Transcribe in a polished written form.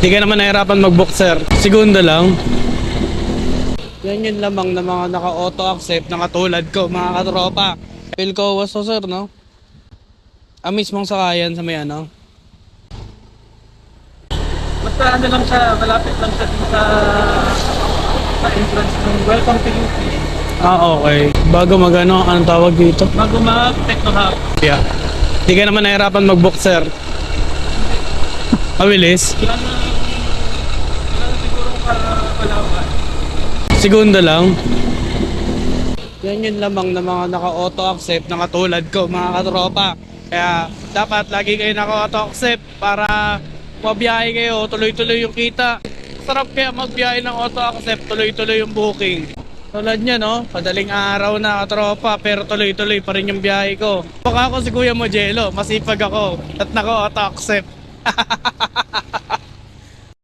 Di ka naman nahirapan mag-book, sir. Segundo lang. Yan yung lamang na mga naka-auto accept na katulad ko, mga katropa. Feel ko was to, sir, no? Mismong sakayan sa may ano. Basta ano lang siya, malapit lang siya dito sa entrance ng Welcome to UP. Okay. Bago magano, anong tawag dito? Bago mag-Techno Hub. Yeah. Di ka naman nahirapan mag-book, sir. Mabilis. Wala na siguro Palawan. Segundo lang. Yan yung lamang na mga naka-auto accept na katulad ko, mga katropa. Kaya dapat lagi kayo naka-auto accept para mabiyahe kayo, tuloy-tuloy yung kita. Sarap kaya magbiyahe ng auto accept, tuloy-tuloy yung booking. Tulad niya, no? Padaling araw na katropa, pero tuloy-tuloy pa rin yung biyahe ko. Baka ako si Kuya Modelo, masipag ako at naka-auto accept.